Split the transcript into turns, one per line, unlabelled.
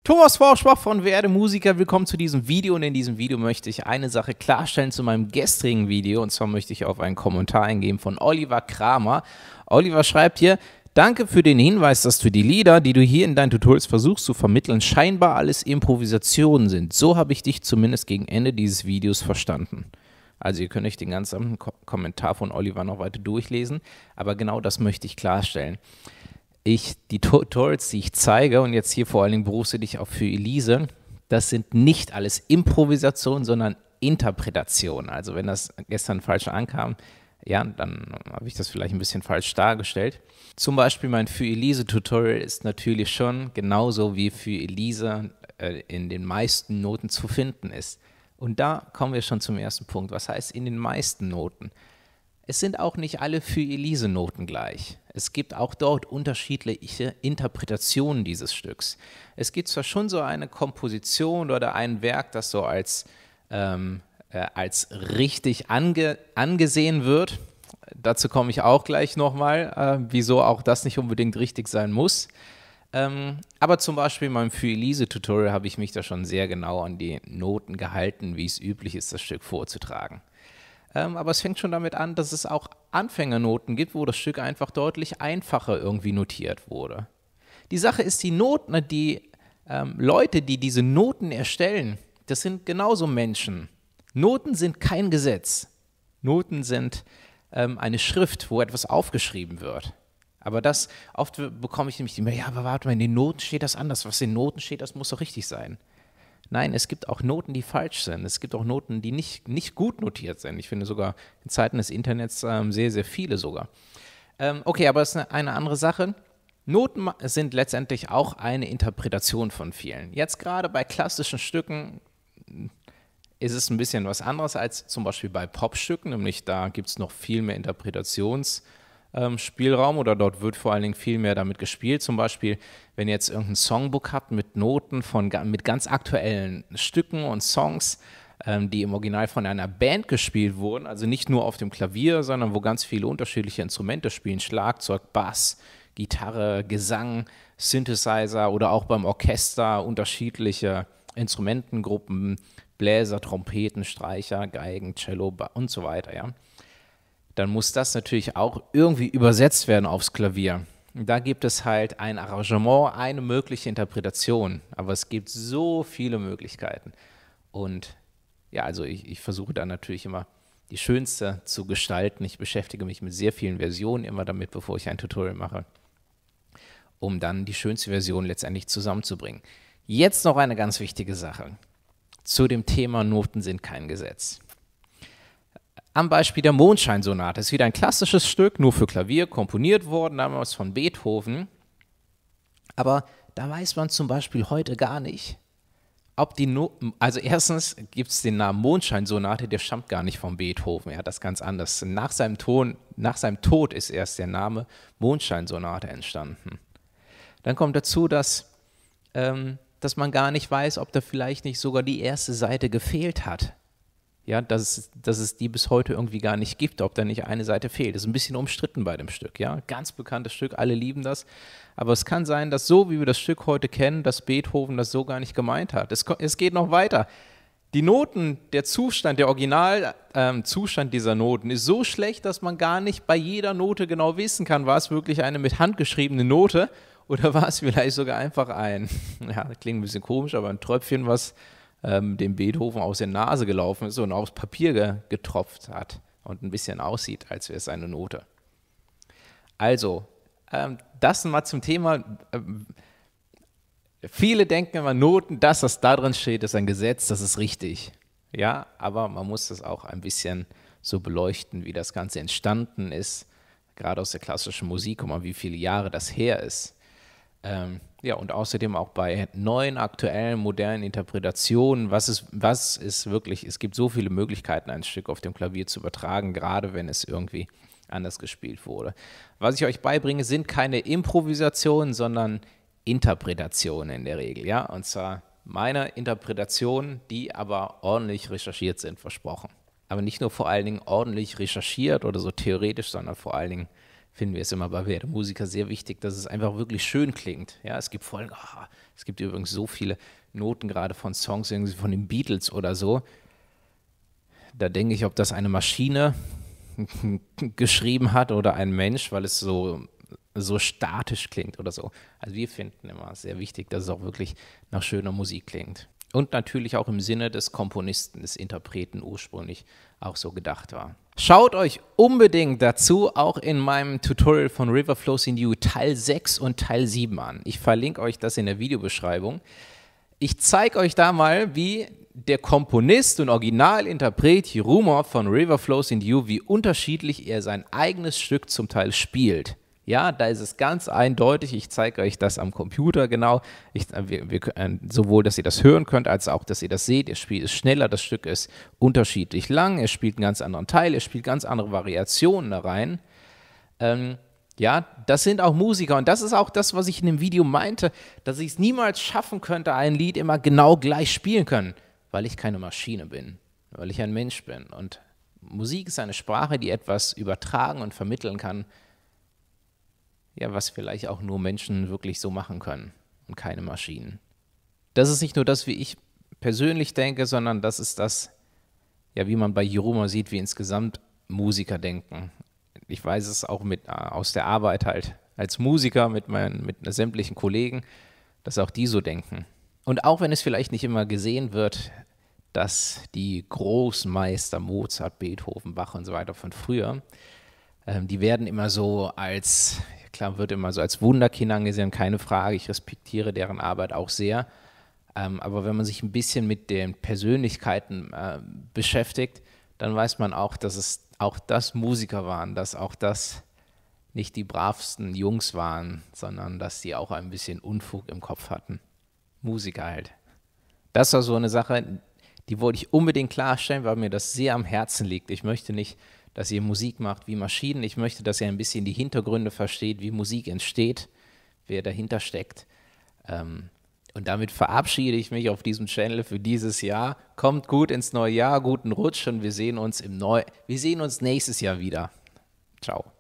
Thomas Forschbach von Werde Musiker, willkommen zu diesem Video und in diesem Video möchte ich eine Sache klarstellen zu meinem gestrigen Video und zwar möchte ich auf einen Kommentar eingehen von Oliver Kramer. Oliver schreibt hier: Danke für den Hinweis, dass du die Lieder, die du hier in deinen Tutorials versuchst zu vermitteln, scheinbar alles Improvisationen sind. So habe ich dich zumindest gegen Ende dieses Videos verstanden. Also ihr könnt euch den ganzen Kommentar von Oliver noch weiter durchlesen, aber genau das möchte ich klarstellen. Die Tutorials, die ich zeige, und jetzt hier vor allen Dingen berufst du dich auch für Elise, das sind nicht alles Improvisationen, sondern Interpretationen. Also wenn das gestern falsch ankam, ja, dann habe ich das vielleicht ein bisschen falsch dargestellt. Zum Beispiel mein Für Elise-Tutorial ist natürlich schon genauso wie Für Elise in den meisten Noten zu finden ist. Und da kommen wir schon zum ersten Punkt. Was heißt in den meisten Noten? Es sind auch nicht alle Für Elise-Noten gleich. Es gibt auch dort unterschiedliche Interpretationen dieses Stücks. Es gibt zwar schon so eine Komposition oder ein Werk, das so als richtig angesehen wird. Dazu komme ich auch gleich nochmal, wieso auch das nicht unbedingt richtig sein muss. Aber zum Beispiel in meinem Für Elise-Tutorial habe ich mich da schon sehr genau an die Noten gehalten, wie es üblich ist, das Stück vorzutragen. Aber es fängt schon damit an, dass es auch Anfängernoten gibt, wo das Stück einfach deutlich einfacher irgendwie notiert wurde. Die Sache ist, die Noten, die Leute, die diese Noten erstellen, das sind genauso Menschen. Noten sind kein Gesetz. Noten sind eine Schrift, wo etwas aufgeschrieben wird. Aber das, oft bekomme ich nämlich die Mail, ja, aber warte mal, in den Noten steht das anders. Was in den Noten steht, das muss doch richtig sein. Nein, es gibt auch Noten, die falsch sind. Es gibt auch Noten, die nicht gut notiert sind. Ich finde sogar in Zeiten des Internets sehr, sehr viele sogar. Okay, aber das ist eine andere Sache. Noten sind letztendlich auch eine Interpretation von vielen. Jetzt gerade bei klassischen Stücken ist es ein bisschen was anderes als zum Beispiel bei Popstücken, nämlich da gibt es noch viel mehr Interpretationsspielraum oder dort wird vor allen Dingen viel mehr damit gespielt. Zum Beispiel, wenn ihr jetzt irgendein Songbook habt mit Noten mit ganz aktuellen Stücken und Songs, die im Original von einer Band gespielt wurden, also nicht nur auf dem Klavier, sondern wo ganz viele unterschiedliche Instrumente spielen, Schlagzeug, Bass, Gitarre, Gesang, Synthesizer oder auch beim Orchester unterschiedliche Instrumentengruppen, Bläser, Trompeten, Streicher, Geigen, Cello und so weiter, ja. Dann muss das natürlich auch irgendwie übersetzt werden aufs Klavier. Da gibt es halt ein Arrangement, eine mögliche Interpretation, aber es gibt so viele Möglichkeiten. Und ja, also ich versuche da natürlich immer die schönste zu gestalten. Ich beschäftige mich mit sehr vielen Versionen immer damit, bevor ich ein Tutorial mache, um dann die schönste Version letztendlich zusammenzubringen. Jetzt noch eine ganz wichtige Sache zu dem Thema Noten sind kein Gesetz. Am Beispiel der Mondscheinsonate. Es ist wieder ein klassisches Stück, nur für Klavier, komponiert worden, damals von Beethoven. Aber da weiß man zum Beispiel heute gar nicht, ob die Noten, also erstens gibt es den Namen Mondscheinsonate, der stammt gar nicht von Beethoven, er hat das ganz anders. Nach seinem Tod ist erst der Name Mondscheinsonate entstanden. Dann kommt dazu, dass man gar nicht weiß, ob da vielleicht nicht sogar die erste Seite gefehlt hat. Ja, dass es die bis heute irgendwie gar nicht gibt, ob da nicht eine Seite fehlt. Das ist ein bisschen umstritten bei dem Stück, ja. Ganz bekanntes Stück, alle lieben das. Aber es kann sein, dass so, wie wir das Stück heute kennen, dass Beethoven das so gar nicht gemeint hat. Es geht noch weiter. Die Noten, der Originalzustand dieser Noten ist so schlecht, dass man gar nicht bei jeder Note genau wissen kann, war es wirklich eine mit Hand geschriebene Note oder war es vielleicht sogar einfach ja, das klingt ein bisschen komisch, aber ein Tröpfchen, was dem Beethoven aus der Nase gelaufen ist und aufs Papier getropft hat und ein bisschen aussieht, als wäre es eine Note. Also, das mal zum Thema. Viele denken immer, Noten, das, was da drin steht, ist ein Gesetz, das ist richtig. Ja, aber man muss das auch ein bisschen so beleuchten, wie das Ganze entstanden ist, gerade aus der klassischen Musik, guck mal, wie viele Jahre das her ist. Ja, und außerdem auch bei neuen, aktuellen, modernen Interpretationen, was ist wirklich, es gibt so viele Möglichkeiten, ein Stück auf dem Klavier zu übertragen, gerade wenn es irgendwie anders gespielt wurde. Was ich euch beibringe, sind keine Improvisationen, sondern Interpretationen in der Regel, ja, und zwar meine Interpretationen, die aber ordentlich recherchiert sind, versprochen. Aber nicht nur vor allen Dingen ordentlich recherchiert oder so theoretisch, sondern vor allen Dingen finden wir es immer bei Wer Musiker sehr wichtig, dass es einfach wirklich schön klingt. Ja, es gibt Folgen, es gibt übrigens so viele Noten gerade von Songs irgendwie von den Beatles oder so. Da denke ich, ob das eine Maschine geschrieben hat oder ein Mensch, weil es so statisch klingt oder so. Also wir finden immer sehr wichtig, dass es auch wirklich nach schöner Musik klingt. Und natürlich auch im Sinne des Komponisten, des Interpreten ursprünglich auch so gedacht war. Schaut euch unbedingt dazu auch in meinem Tutorial von River Flows in You Teil 6 und Teil 7 an. Ich verlinke euch das in der Videobeschreibung. Ich zeige euch da mal, wie der Komponist und Originalinterpret Hirumor von River Flows in You, wie unterschiedlich er sein eigenes Stück zum Teil spielt. Ja, da ist es ganz eindeutig, ich zeige euch das am Computer genau, sowohl, dass ihr das hören könnt, als auch, dass ihr das seht. Das Spiel ist schneller, das Stück ist unterschiedlich lang, er spielt einen ganz anderen Teil, er spielt ganz andere Variationen da rein. Ja, das sind auch Musiker und das ist auch das, was ich in dem Video meinte, dass ich es niemals schaffen könnte, ein Lied immer genau gleich spielen können, weil ich keine Maschine bin, weil ich ein Mensch bin. Und Musik ist eine Sprache, die etwas übertragen und vermitteln kann, ja, was vielleicht auch nur Menschen wirklich so machen können und keine Maschinen. Das ist nicht nur das, wie ich persönlich denke, sondern das ist das, ja, wie man bei Hirumor sieht, wie insgesamt Musiker denken. Ich weiß es auch aus der Arbeit halt als Musiker mit sämtlichen Kollegen, dass auch die so denken. Und auch wenn es vielleicht nicht immer gesehen wird, dass die Großmeister Mozart, Beethoven, Bach und so weiter von früher, die werden immer so wird immer so als Wunderkinder angesehen, keine Frage, ich respektiere deren Arbeit auch sehr. Aber wenn man sich ein bisschen mit den Persönlichkeiten beschäftigt, dann weiß man auch, dass es auch das Musiker waren, dass auch das nicht die bravsten Jungs waren, sondern dass die auch ein bisschen Unfug im Kopf hatten. Musiker halt. Das war so eine Sache, die wollte ich unbedingt klarstellen, weil mir das sehr am Herzen liegt. Ich möchte nicht, dass ihr Musik macht wie Maschinen. Ich möchte, dass ihr ein bisschen die Hintergründe versteht, wie Musik entsteht, wer dahinter steckt. Und damit verabschiede ich mich auf diesem Channel für dieses Jahr. Kommt gut ins neue Jahr, guten Rutsch und wir sehen uns nächstes Jahr wieder. Ciao.